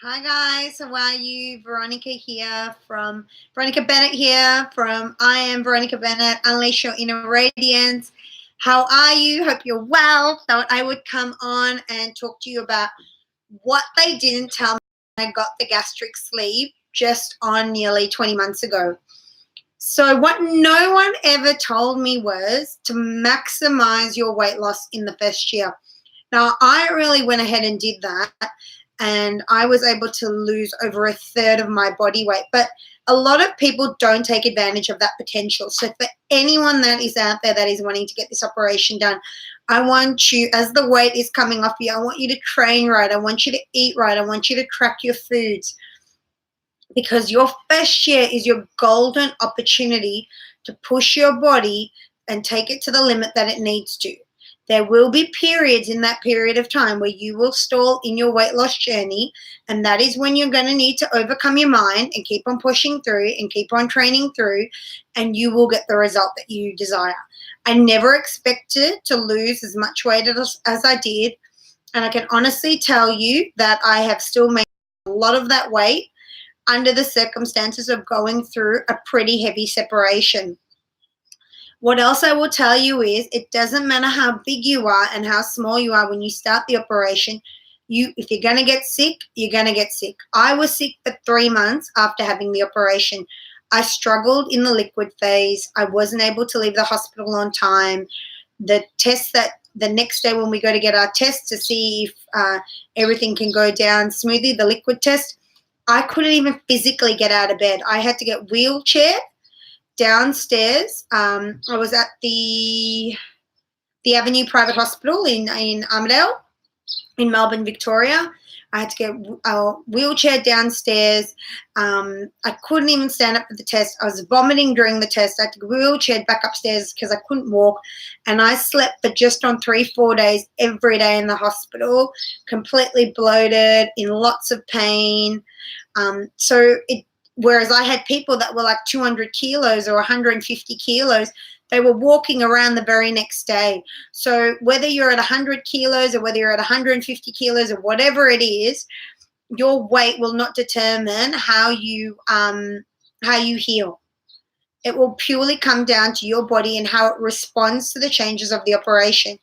Hi guys, how are you? Veronica Bennett here from I am Veronica Bennett, Unleash Your Inner Radiance. How are you? Hope you're well. Thought I would come on and talk to you about what they didn't tell me when I got the gastric sleeve just on nearly 20 months ago. So what no one ever told me was to maximize your weight loss in the first year. Now, I really went ahead and did that, and I was able to lose over a third of my body weight. But a lot of people don't take advantage of that potential. So, for anyone that is out there that is wanting to get this operation done, I want you, as the weight is coming off you, I want you to train right. I want you to eat right. I want you to track your foods, because your first year is your golden opportunity to push your body and take it to the limit that it needs to. There will be periods in that period of time where you will stall in your weight loss journey, and that is when you're going to need to overcome your mind and keep on pushing through and keep on training through, and you will get the result that you desire. I never expected to lose as much weight as I did, and I can honestly tell you that I have still made a lot of that weight under the circumstances of going through a pretty heavy separation. What else I will tell you is it doesn't matter how big you are and how small you are when you start the operation. If you're going to get sick, you're going to get sick. I was sick for 3 months after having the operation. I struggled in the liquid phase. I wasn't able to leave the hospital on time. The next day when we go to get our test to see if everything can go down smoothly, the liquid test, I couldn't even physically get out of bed. I had to get wheelchair downstairs. I was at the Avenue Private Hospital in Armadale, in Melbourne, Victoria. I had to get a wheelchair downstairs. I couldn't even stand up for the test. I was vomiting during the test. I had to get wheelchair back upstairs because I couldn't walk. And I slept for just on 3-4 days every day in the hospital, completely bloated, in lots of pain. Whereas I had people that were like 200 kilos or 150 kilos, they were walking around the very next day. So whether you're at 100 kilos or whether you're at 150 kilos or whatever it is, your weight will not determine how you heal. It will purely come down to your body and how it responds to the changes of the operation.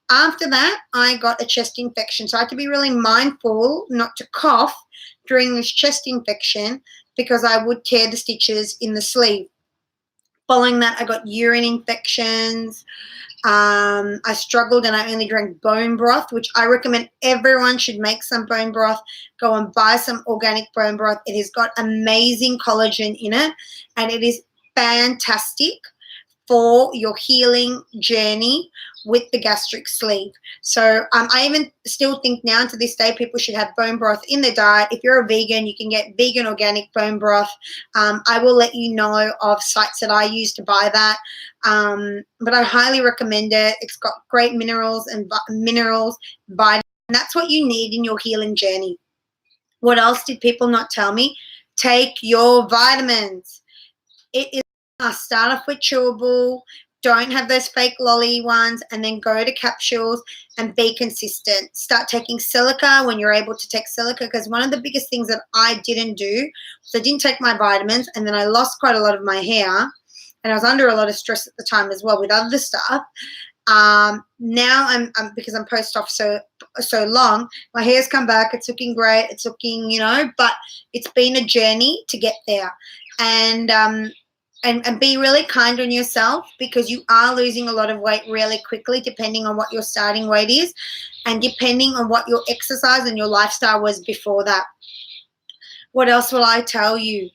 After that, I got a chest infection. So I had to be really mindful not to cough during this chest infection because I would tear the stitches in the sleeve. Following that, I got urine infections. I struggled and I only drank bone broth, which I recommend everyone should make some bone broth. Go and buy some organic bone broth. It has got amazing collagen in it, and it is fantastic for your healing journey with the gastric sleeve. So I even still think now to this day people should have bone broth in their diet. If you're a vegan, you can get vegan organic bone broth. I will let you know of sites that I use to buy that. But I highly recommend it. It's got great minerals, vitamins. And that's what you need in your healing journey. What else did people not tell me? Take your vitamins. It is start off with chewable. Don't have those fake lolly ones, and then go to capsules and be consistent. Start taking silica when you're able to take silica, because one of the biggest things that I didn't do was I didn't take my vitamins, and then I lost quite a lot of my hair, and I was under a lot of stress at the time as well with other stuff. Now I'm because I'm post-op so long, my hair's come back. It's looking great. It's looking, but it's been a journey to get there. And be really kind on yourself, because you are losing a lot of weight really quickly depending on what your starting weight is and depending on what your exercise and your lifestyle was before that. What else will I tell you?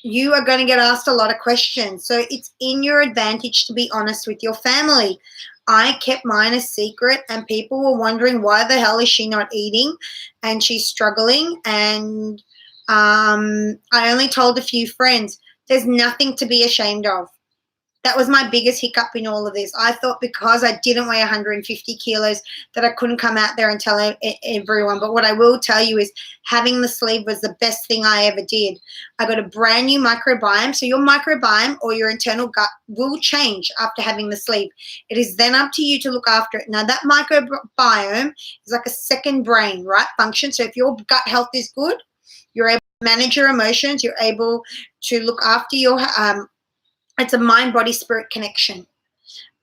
You are going to get asked a lot of questions. So it's in your advantage to be honest with your family. I kept mine a secret, and people were wondering, why the hell is she not eating and she's struggling? And I only told a few friends. There's nothing to be ashamed of. That was my biggest hiccup in all of this. I thought because I didn't weigh 150 kilos that I couldn't come out there and tell everyone. But what I will tell you is having the sleeve was the best thing I ever did. I got a brand new microbiome. So your microbiome or your internal gut will change after having the sleeve. It is then up to you to look after it. Now, that microbiome is like a second brain, right, function. So if your gut health is good, you're able to manage your emotions. You're able to look after your it's a mind, body, spirit connection.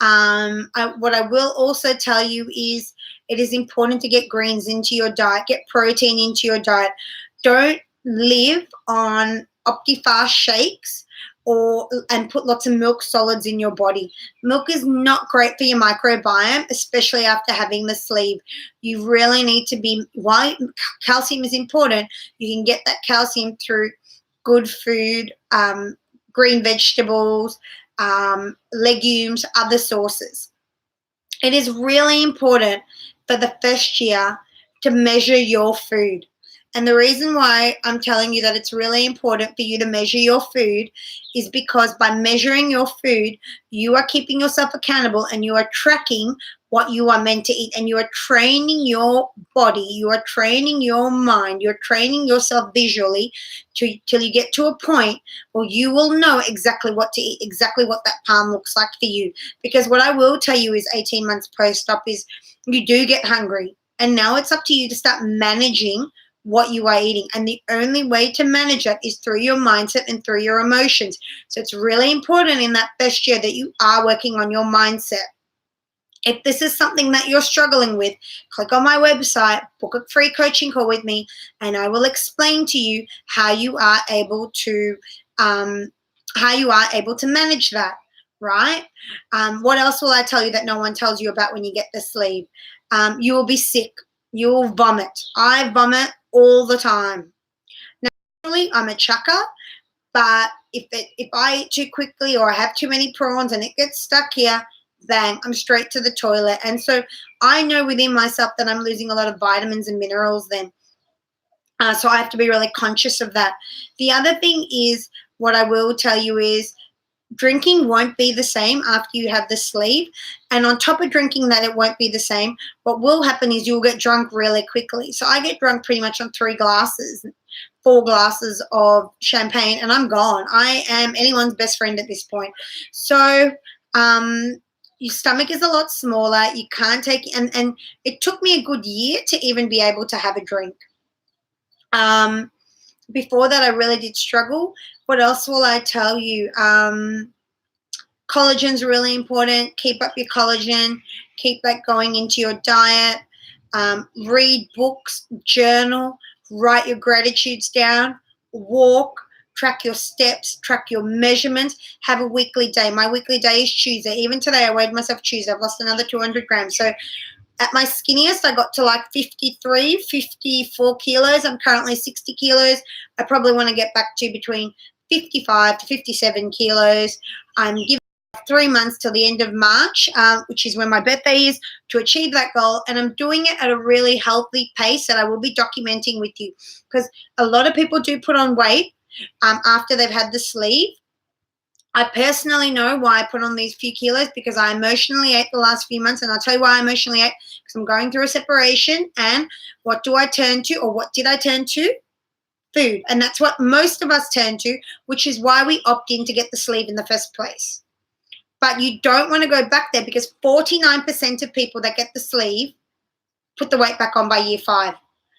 What I will also tell you is it is important to get greens into your diet, get protein into your diet. Don't live on OptiFast shakes and put lots of milk solids in your body. Milk is not great for your microbiome, especially after having the sleeve. You really need to be, while calcium is important, you can get that calcium through good food, green vegetables, legumes, other sources. It is really important for the first year to measure your food. And the reason why I'm telling you that it's really important for you to measure your food is because by measuring your food, you are keeping yourself accountable and you are tracking what you are meant to eat, and you are training your body, you are training your mind, you're training yourself visually till you get to a point where you will know exactly what to eat, exactly what that palm looks like for you. Because what I will tell you is 18 months post-op is you do get hungry, and now it's up to you to start managing what you are eating. And the only way to manage that is through your mindset and through your emotions. So it's really important in that first year that you are working on your mindset. If this is something that you're struggling with, click on my website, book a free coaching call with me, and I will explain to you how you are able to manage that. Right? What else will I tell you that no one tells you about when you get the sleeve? You will be sick. You will vomit. I vomit all the time. Now, normally I'm a chucker, but if I eat too quickly or I have too many prawns and it gets stuck here, bang, I'm straight to the toilet. And so I know within myself that I'm losing a lot of vitamins and minerals then. So I have to be really conscious of that. The other thing is, what I will tell you is, drinking won't be the same after you have the sleeve. And on top of drinking that, it won't be the same. What will happen is you'll get drunk really quickly. So I get drunk pretty much on 4 glasses of champagne, and I'm gone. I am anyone's best friend at this point. So your stomach is a lot smaller. You can't take, and it took me a good year to even be able to have a drink. Before that, I really did struggle. What else will I tell you? Collagen's really important. Keep up your collagen. Keep that going into your diet. Read books, journal, write your gratitudes down, walk, track your steps, track your measurements, have a weekly day. My weekly day is Tuesday. Even today, I weighed myself Tuesday. I've lost another 200 grams. So at my skinniest, I got to like 53, 54 kilos. I'm currently 60 kilos. I probably want to get back to between 55 to 57 kilos. I'm giving 3 months till the end of March, which is when my birthday is, to achieve that goal. And I'm doing it at a really healthy pace that I will be documenting with you, because a lot of people do put on weight after they've had the sleeve. I personally know why I put on these few kilos, because I emotionally ate the last few months. And I'll tell you why I emotionally ate, because I'm going through a separation. And what do I turn to, or what did I turn to? Food. And that's what most of us turn to, which is why we opt in to get the sleeve in the first place. But you don't want to go back there, because 49% of people that get the sleeve put the weight back on by year 5.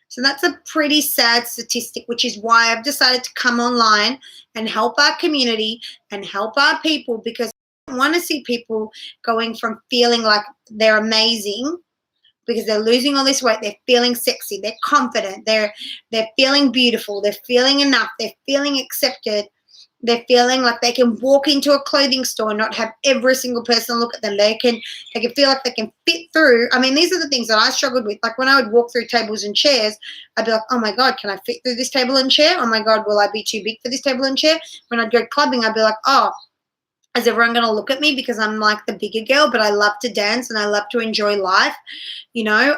So that's a pretty sad statistic, which is why I've decided to come online and help our community and help our people, because I want to see people going from feeling like they're amazing because they're losing all this weight, they're feeling sexy, they're confident, they're feeling beautiful, they're feeling enough, they're feeling accepted. They're feeling like they can walk into a clothing store and not have every single person look at them. They can feel like they can fit through. I mean, these are the things that I struggled with. Like when I would walk through tables and chairs, I'd be like, oh my God, can I fit through this table and chair? Oh my God, will I be too big for this table and chair? When I'd go clubbing, I'd be like, oh, is everyone going to look at me because I'm like the bigger girl, but I love to dance and I love to enjoy life, you know?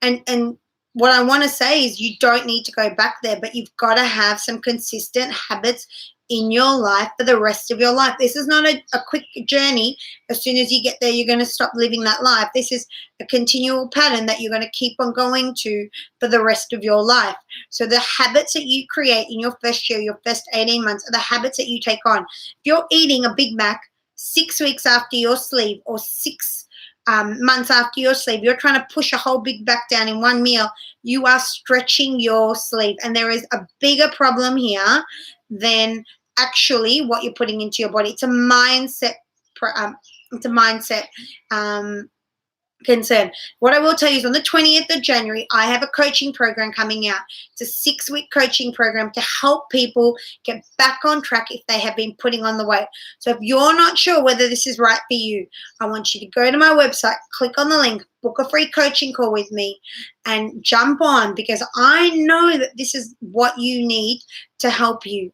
And what I want to say is you don't need to go back there, but you've got to have some consistent habits in your life for the rest of your life. This is not a quick journey. As soon as you get there, you're going to stop living that life. This is a continual pattern that you're going to keep on going to for the rest of your life. So the habits that you create in your first year, your first 18 months, are the habits that you take on. If you're eating a Big Mac 6 weeks after your sleeve, or 6 months after your sleeve, you're trying to push a whole Big Mac down in one meal, you are stretching your sleeve. And there is a bigger problem here than actually what you're putting into your body. It's a mindset. Concern. What I will tell you is on the 20th of January, I have a coaching program coming out. It's a 6-week coaching program to help people get back on track if they have been putting on the weight. So if you're not sure whether this is right for you, I want you to go to my website, click on the link, book a free coaching call with me, and jump on, because I know that this is what you need to help you.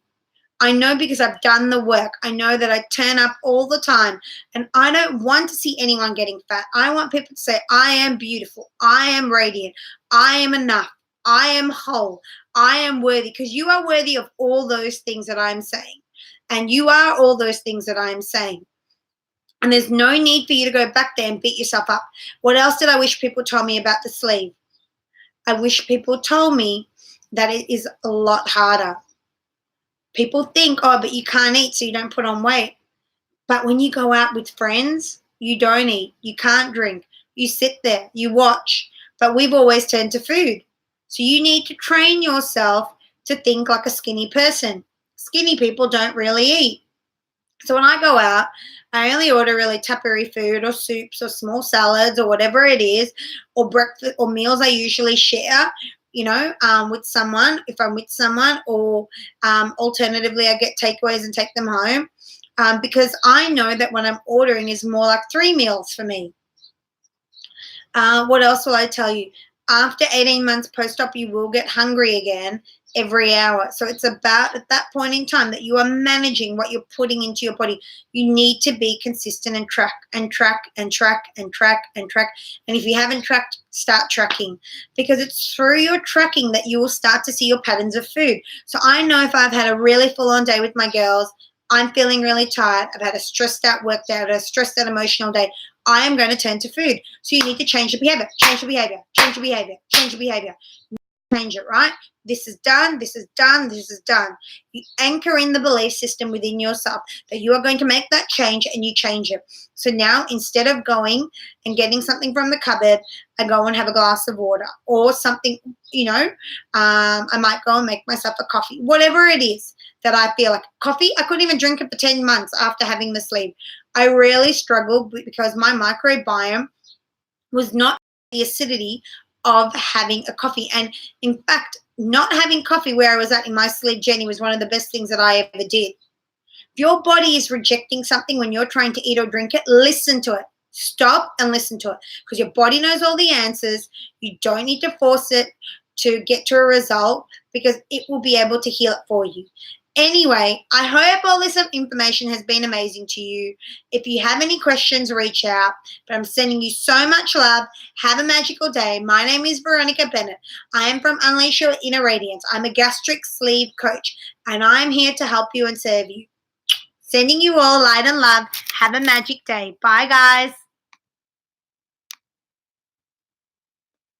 I know, because I've done the work. I know that I turn up all the time, and I don't want to see anyone getting fat. I want people to say, I am beautiful. I am radiant. I am enough. I am whole. I am worthy, because you are worthy of all those things that I'm saying. And you are all those things that I'm saying. And there's no need for you to go back there and beat yourself up. What else did I wish people told me about the sleeve? I wish people told me that it is a lot harder. People think, oh, but you can't eat, so you don't put on weight. But when you go out with friends, you don't eat. You can't drink. You sit there. You watch. But we've always turned to food. So you need to train yourself to think like a skinny person. Skinny people don't really eat. So when I go out, I only order really Tupperware food or soups or small salads or whatever it is, or breakfast or meals I usually share, with someone, if I'm with someone, or alternatively, I get takeaways and take them home, because I know that what I'm ordering is more like 3 meals for me. What else will I tell you? After 18 months post-op, you will get hungry again every hour. So it's about at that point in time that you are managing what you're putting into your body. You need to be consistent and track and track and track and track and track. And if you haven't tracked, start tracking, because it's through your tracking that you will start to see your patterns of food. So I know if I've had a really full-on day with my girls, I'm feeling really tired, I've had a stressed out work day, a stressed out emotional day, I am going to turn to food. So you need to change the behavior, change the behavior, change the behavior, change the behavior. Change it, right? This is done, this is done, this is done. You anchor in the belief system within yourself that you are going to make that change, and you change it. So now, instead of going and getting something from the cupboard, I go and have a glass of water or something, I might go and make myself a coffee, whatever it is that I feel like. Coffee, I couldn't even drink it for 10 months after having the sleeve. I really struggled because my microbiome was not the acidity of having a coffee. And in fact, not having coffee where I was at in my sleep journey was one of the best things that I ever did. If your body is rejecting something when you're trying to eat or drink it, listen to it. Stop and listen to it, because your body knows all the answers. You don't need to force it to get to a result, because it will be able to heal it for you. Anyway, I hope all this information has been amazing to you. If you have any questions, reach out. But I'm sending you so much love. Have a magical day. My name is Veronica Bennett. I am from Unleash Your Inner Radiance. I'm a gastric sleeve coach, and I'm here to help you and serve you. Sending you all light and love. Have a magic day. Bye, guys.